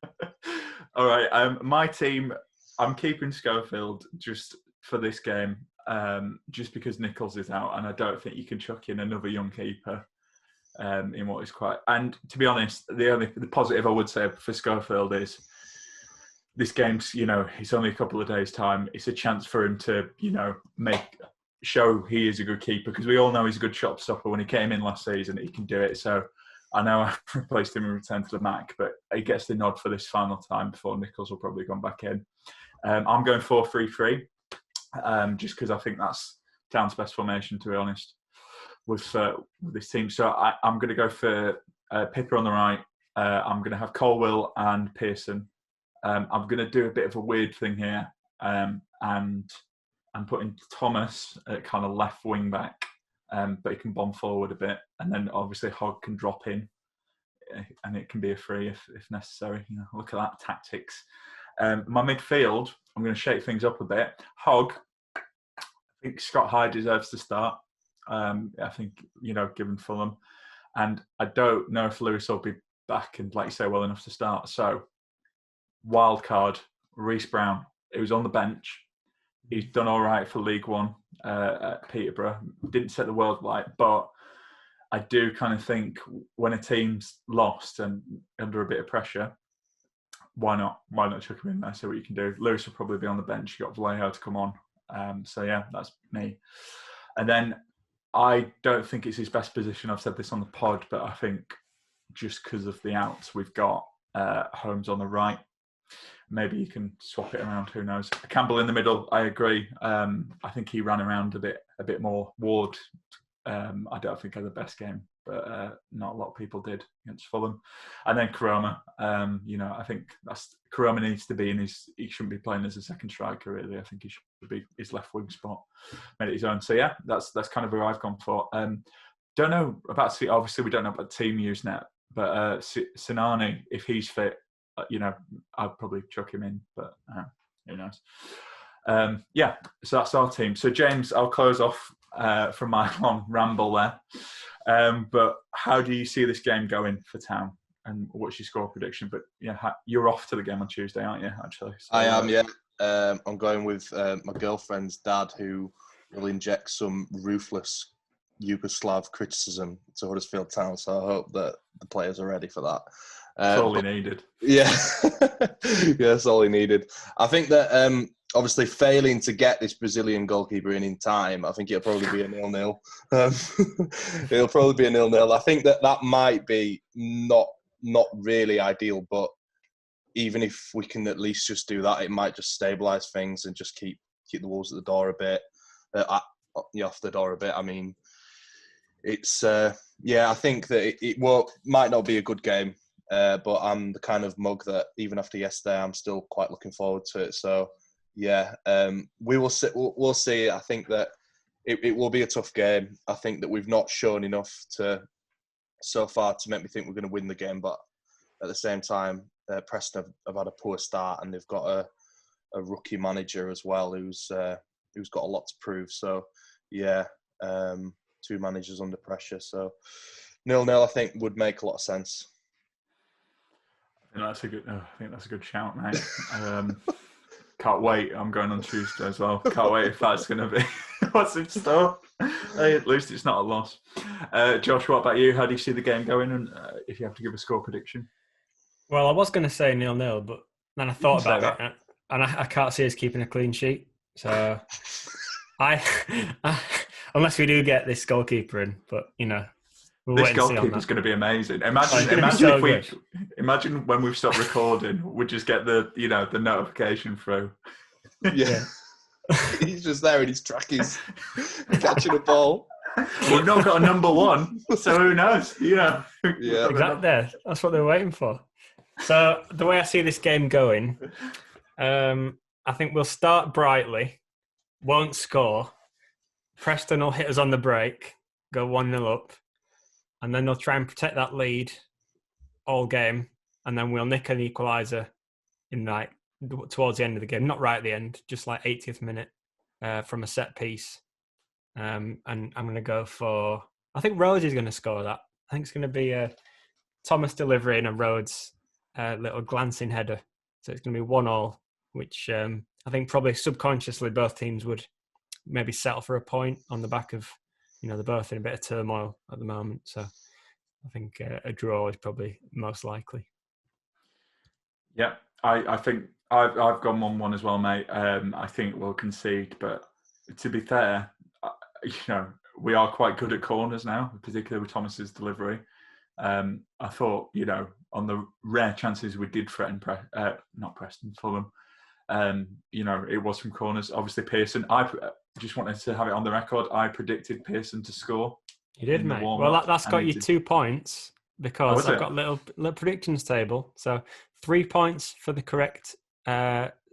Okay. All right. My team, I'm keeping Schofield just for this game, just because Nichols is out, and I don't think you can chuck in another young keeper in what is quite. And to be honest, the positive I would say for Schofield is, this game's, it's only a couple of days' time. It's a chance for him to, show he is a good keeper, because we all know he's a good shot stopper. When he came in last season, he can do it. So I know I've replaced him and returned to the Mac, but he gets the nod for this final time before Nichols will probably come back in. I'm going 4-3-3, just because I think that's Town's best formation, to be honest, with this team. So I'm going to go for Pippa on the right. I'm going to have Caldwell and Pearson. I'm going to do a bit of a weird thing here, and I'm putting Thomas at kind of left wing back, but he can bomb forward a bit, and then obviously Hogg can drop in, and it can be a free if necessary. Look at that tactics. My midfield, I'm going to shake things up a bit. Hogg, I think Scott High deserves to start. I think given Fulham, and I don't know if Lewis will be back and, like you say, well enough to start. So, wild card, Reece Brown. He was on the bench. He's done all right for League One at Peterborough. Didn't set the world light, but I do kind of think when a team's lost and under a bit of pressure, why not? Why not chuck him in there, see what you can do? Lewis will probably be on the bench. You got Vallejo to come on. That's me. And then I don't think it's his best position. I've said this on the pod, but I think just because of the outs we've got, Holmes on the right. Maybe you can swap it around. Who knows? Campbell in the middle. I agree. I think he ran around a bit more. Ward, I don't think had the best game but not a lot of people did against Fulham. And then Koroma, I think Koroma needs to be he shouldn't be playing as a second striker, really. I think he should be his left wing spot, made it his own. So yeah, that's kind of who I've gone for. Don't know about, obviously we don't know about team use net, but Sinani, if he's fit, I'd probably chuck him in, but who knows. So that's our team. So James, I'll close off from my long ramble there. But how do you see this game going for Town? And what's your score prediction? But you're off to the game on Tuesday, aren't you, actually? So, I am, yeah. I'm going with my girlfriend's dad, who will inject some ruthless Yugoslav criticism to Huddersfield Town. So I hope that the players are ready for that. That's all he needed. Yeah. Yeah, that's all he needed. I think that obviously failing to get this Brazilian goalkeeper in time, I think it'll probably be a 0-0. It'll probably be a 0-0. I think that might be not really ideal, but even if we can at least just do that, it might just stabilise things and just keep the Wolves at the door a bit, off the door a bit. I mean, it's I think that it might not be a good game, but I'm the kind of mug that even after yesterday, I'm still quite looking forward to it. So yeah, we will see. We'll see. I think that it will be a tough game. I think that we've not shown enough so far to make me think we're going to win the game, but at the same time, Preston have had a poor start, and they've got a rookie manager as well who's got a lot to prove. So yeah, two managers under pressure. So 0-0, I think, would make a lot of sense. I think that's a good shout, mate. Can't wait. I'm going on Tuesday as well. Can't wait if that's going to be what's in store. Hey, at least it's not a loss. Josh, what about you? How do you see the game going? And if you have to give a score prediction? Well, I was going to say 0-0, but then I thought about it, and I can't see us keeping a clean sheet. So I unless we do get this goalkeeper in, but we'll this goalkeeper's going to be amazing. Imagine when we've stopped recording, we just get the notification through. Yeah. He's just there in his trackies, catching a ball. We've not got a number one, so who knows? Yeah, exactly. That's what they're waiting for. So the way I see this game going, I think we'll start brightly, won't score. Preston will hit us on the break, go 1-0 up, and then they'll try and protect that lead all game, and then we'll nick an equaliser in towards the end of the game, not right at the end, just like 80th minute from a set piece. And I'm going to go for, I think Rhodes is going to score that. I think it's going to be a Thomas delivery and a Rhodes little glancing header. So it's going to be 1-1, which I think probably subconsciously both teams would maybe settle for a point on the back of, they're both in a bit of turmoil at the moment. So I think a draw is probably most likely. Yeah, I think I've gone 1-1 as well, mate. I think we'll concede, but to be fair, we are quite good at corners now, particularly with Thomas's delivery. I thought, on the rare chances we did threaten Fulham, it was from corners. Obviously, Pearson. I just wanted to have it on the record. I predicted Pearson to score. You did, mate. Well, that's got you 2 points because I've got a little predictions table. So 3 points for the correct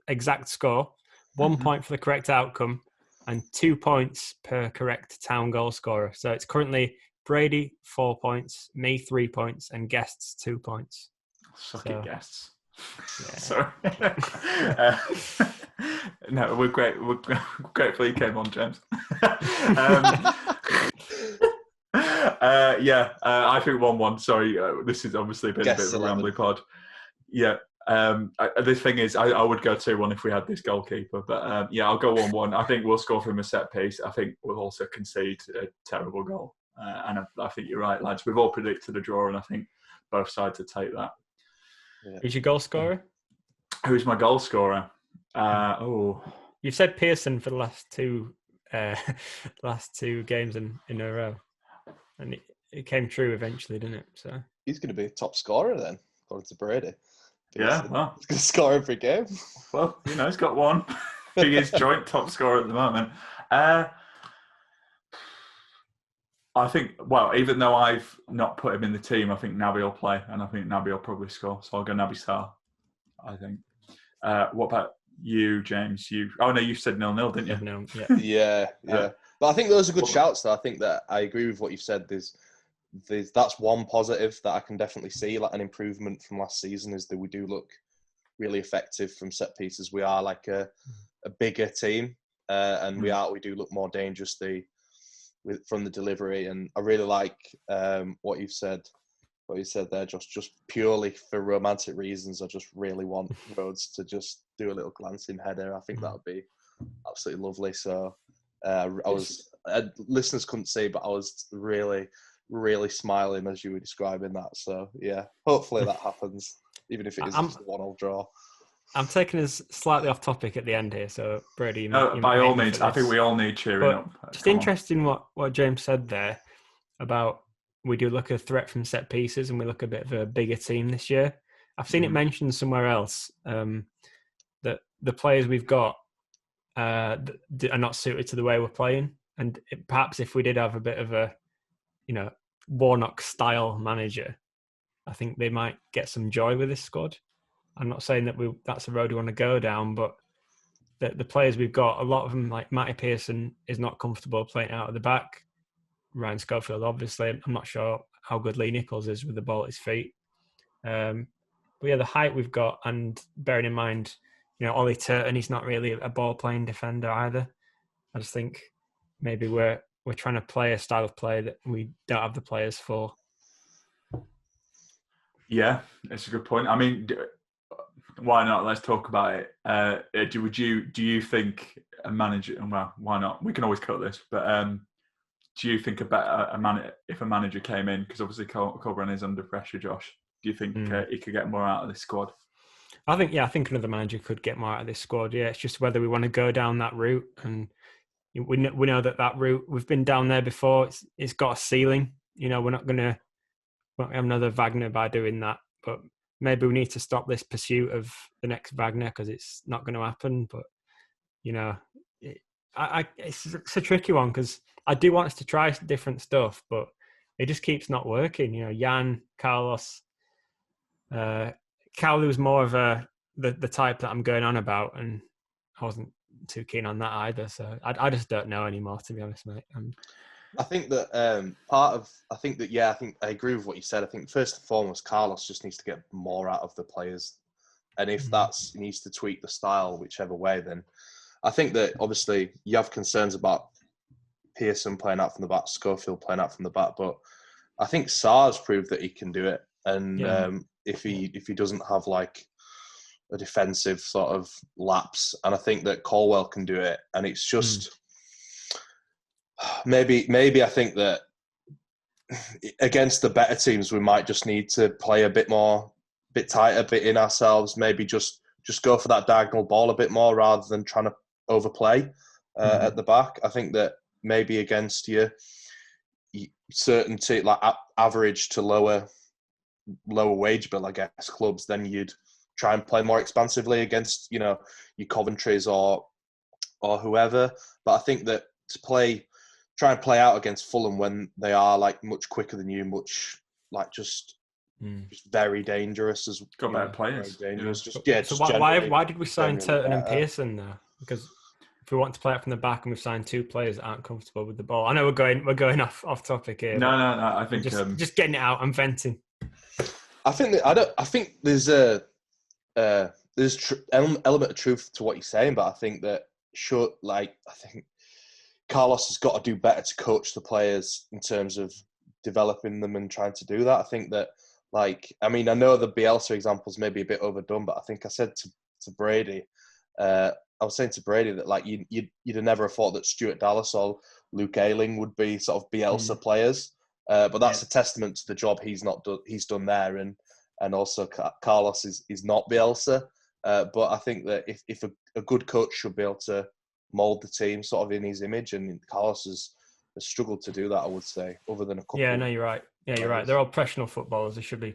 exact score, 1 point for the correct outcome, and 2 points per correct Town goal scorer. So it's currently Brady 4 points, me 3 points, and guests 2 points. Suck it, guests. Yeah. Sorry. No, we're great. We're grateful you came on, James. I think 1-1. Sorry, this has obviously been a bit of a rambly pod. Yeah. The thing is, I would go 2-1 if we had this goalkeeper, but I'll go 1-1. I think we'll score from a set piece. I think we'll also concede a terrible goal, and I think you're right, lads. We've all predicted a draw, and I think both sides will take that. Yeah. Who's your goal scorer? Who's my goal scorer? You've said Pearson for the last two games in a row, and it came true eventually, didn't it? So he's going to be a top scorer then, according to Brady. Yeah, well, he's going to score every game. Well, he's got one. He is joint top scorer at the moment. I think, well, even though I've not put him in the team, I think Naby will play, and I think Naby will probably score. So I'll go Naby Sarr, I think. What about you, James? You said 0-0, didn't you? No, Yeah. But I think those are good shouts, though. I think that I agree with what you've said. That's one positive that I can definitely see, like an improvement from last season, is that we do look really effective from set pieces. We are like a bigger team, and we do look more dangerous from the delivery. And I really like what you said there, just purely for romantic reasons. I just really want Rhodes to just do a little glancing header. I think that would be absolutely lovely. So listeners couldn't see, but I was really, really smiling as you were describing that. So yeah, hopefully that happens, even if it is just a 1-1 draw. I'm taking us slightly off topic at the end here, so Brady, by all means, I think we all need cheering up. Just interesting what James said there about we do look a threat from set pieces and we look a bit of a bigger team this year. I've seen it mentioned somewhere else that the players we've got are not suited to the way we're playing, and perhaps if we did have a bit of a Warnock style manager, I think they might get some joy with this squad. I'm not saying that that's a road we want to go down, but the players we've got, a lot of them, like Matty Pearson, is not comfortable playing out of the back. Ryan Schofield, obviously. I'm not sure how good Lee Nichols is with the ball at his feet. But yeah, the height we've got, and bearing in mind, Ollie Turton, he's not really a ball-playing defender either. I just think maybe we're trying to play a style of play that we don't have the players for. Yeah, that's a good point. I mean, why not? Let's talk about it. Do you think a manager? Well, why not? We can always cut this, but do you think if a manager came in, because obviously Colburn is under pressure, Josh? Do you think he could get more out of this squad? I think another manager could get more out of this squad. Yeah, it's just whether we want to go down that route, and we know that route, we've been down there before. It's got a ceiling. We're not going to have another Wagner by doing that, but maybe we need to stop this pursuit of the next Wagner, because it's not going to happen. But it's a tricky one, because I do want us to try different stuff, but it just keeps not working. Jan, Carlos, Cowley was more of the type that I'm going on about, and I wasn't too keen on that either. So I just don't know anymore, to be honest, mate. I think that I think I agree with what you said. I think first and foremost, Carlos just needs to get more out of the players, and if he needs to tweak the style whichever way, then I think that obviously you have concerns about Pearson playing out from the back, Schofield playing out from the back, but I think Sarr's proved that he can do it, and if he doesn't have like a defensive sort of lapse, and I think that Caldwell can do it, and it's just. Maybe I think that against the better teams, we might just need to play a bit tighter, a bit in ourselves. Maybe just go for that diagonal ball a bit more rather than trying to overplay at the back. I think that maybe against certain like average to lower wage bill, I guess, clubs, then you'd try and play more expansively against your Coventries or whoever. But I think that try and play out against Fulham when they are like much quicker than you, much like just very dangerous. Got better players. Dangerous. Yeah. So why did we sign Turton and Pearson though? Because if we want to play it from the back and we've signed two players that aren't comfortable with the ball, I know we're going off topic here. No. I think just getting it out. I'm venting. I think there's element of truth to what you're saying, but I think that I think Carlos has got to do better to coach the players in terms of developing them and trying to do that. I think that, I know the Bielsa example is maybe a bit overdone, but I think I said to Brady, I was saying to Brady that you'd have never thought that Stuart Dallas or Luke Ayling would be sort of Bielsa players, but that's a testament to the job he's done there, and also Carlos is not Bielsa, but I think that if a good coach should be able to mould the team sort of in his image, and Carlos has struggled to do that, I would say, other than a couple. Yeah, no, you're right. Yeah, you're right. They're all professional footballers. They should be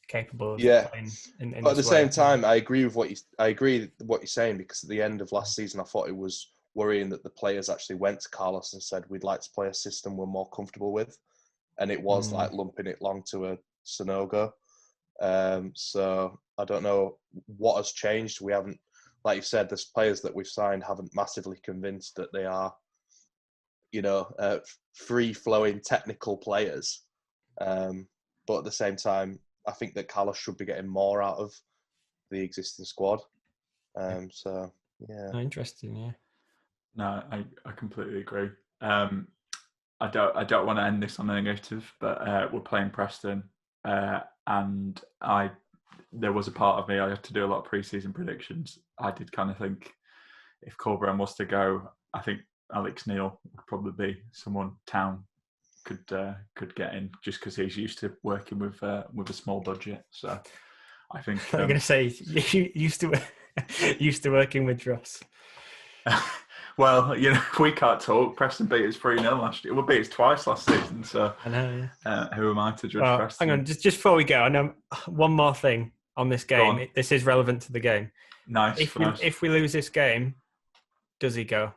capable of playing in but at the same time, I agree with what you're saying, because at the end of last season, I thought it was worrying that the players actually went to Carlos and said, we'd like to play a system we're more comfortable with. And it was like lumping it long to a Sonogo. So I don't know what has changed. We haven't, like you said, the players that we've signed haven't massively convinced that they are, free-flowing technical players. But at the same time, I think that Carlos should be getting more out of the existing squad. So, yeah. Interesting, yeah. No, I completely agree. I don't want to end this on a negative, but we're playing Preston, and there was a part of me, I had to do a lot of pre-season predictions. I did kind of think if Corberan was to go, I think Alex Neil would probably be someone Town could get in, just because he's used to working with a small budget. So I think I'm going to say used to working with Dross. Well, we can't talk. Preston beat us 3-0 last year. We beat us twice last season. So I know. Yeah. Who am I to judge Preston? Hang on, just before we go, I know one more thing on this game. This is relevant to the game. Nice. If we lose this game, does he go?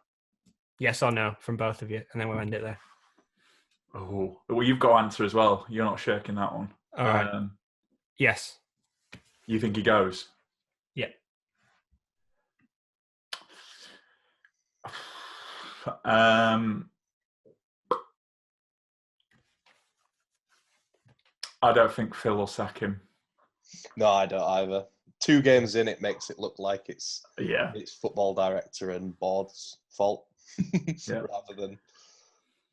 Yes or no from both of you, and then we'll end it there. Oh, well, you've got to answer as well. You're not shirking that one. All right. Yes. You think he goes? Yeah. I don't think Phil will sack him. No, I don't either. 2 games in, it makes it look like it's football director and board's fault rather than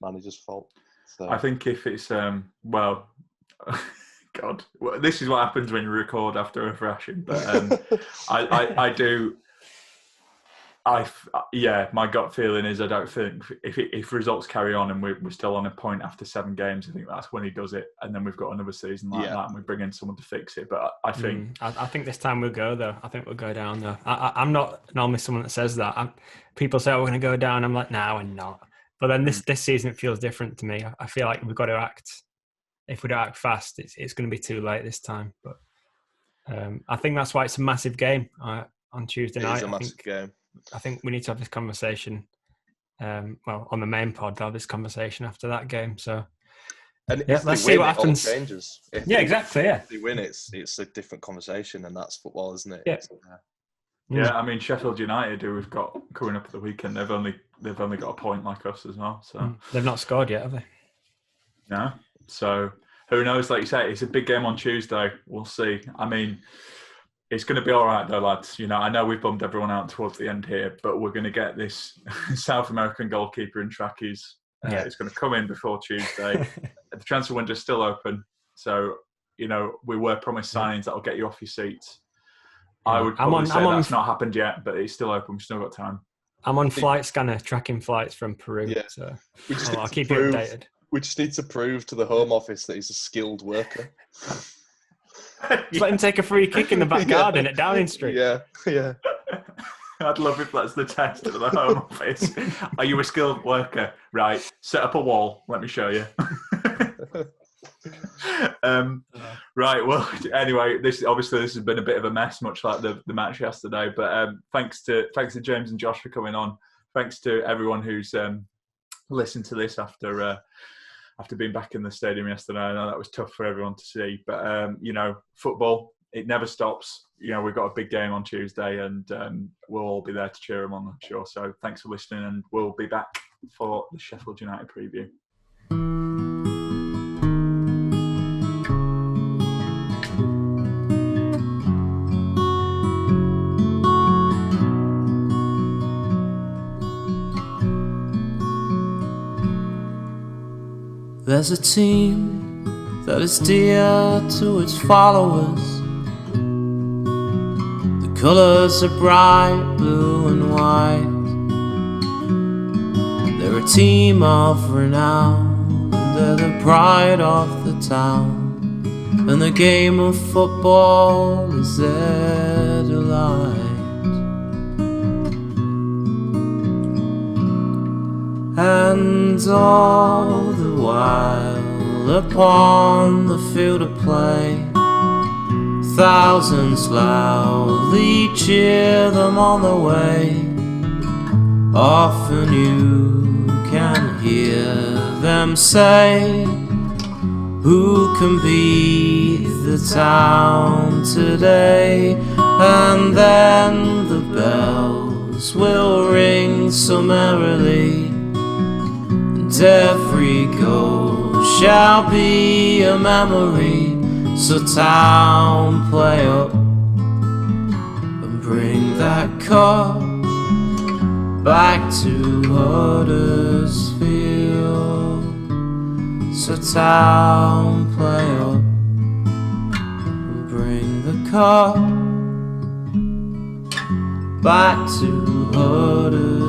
manager's fault. So. I think if it's God, this is what happens when you record after a thrashing. But I do. My gut feeling is I don't think if results carry on and we're still on a point after 7 games, I think that's when he does it, and then we've got another season like that, and we bring in someone to fix it. But I think I think this time we'll go though. I think we'll go down though. I'm not normally someone that says that. People say we're going to go down. I'm like, no, we're not. But then this season it feels different to me. I feel like we've got to act. If we don't act fast, it's going to be too late this time. But I think that's why it's a massive game on Tuesday night. It is a massive game. I think we need to have this conversation. On the main pod, have this conversation after that game. So, let's see what happens. Changes. Exactly. Yeah, if they win, it's a different conversation, and that's football, isn't it? Yeah. I mean, Sheffield United, who we've got coming up at the weekend, they've only got a point like us as well. So they've not scored yet, have they? No. So who knows? Like you say, it's a big game on Tuesday. We'll see. I mean, it's going to be all right though, lads. I know we've bummed everyone out towards the end here, but we're going to get this South American goalkeeper in trackies. It's going to come in before Tuesday. The transfer window's still open. So, we were promised signings that'll get you off your seats. I would probably say that's not happened yet, but it's still open. We've still got time. I'm on Flight Scanner tracking flights from Peru. Yeah. So I'll keep you updated. We just need to prove to the Home Office that he's a skilled worker. Just let him take a free kick in the back garden at Downing Street. Yeah. I'd love if that's the test for the Home Office. Are you a skilled worker? Right. Set up a wall. Let me show you. Right. Well, anyway, this has been a bit of a mess, much like the match yesterday. But thanks to James and Josh for coming on. Thanks to everyone who's listened to this after being back in the stadium yesterday. I know that was tough for everyone to see, but football, it never stops. We've got a big game on Tuesday, and we'll all be there to cheer them on, I'm sure. So thanks for listening, and we'll be back for the Sheffield United preview. There's a team that is dear to its followers. The colours are bright blue and white. They're a team of renown, and they're the pride of the town. And the game of football is their delight. And all the while upon the field of play, thousands loudly cheer them on the way. Often you can hear them say, who can beat the town today? And then the bells will ring so merrily, and every goal shall be a memory. So town, play up and bring that cup back to Huddersfield. So town, play up and bring the cup back to Huddersfield.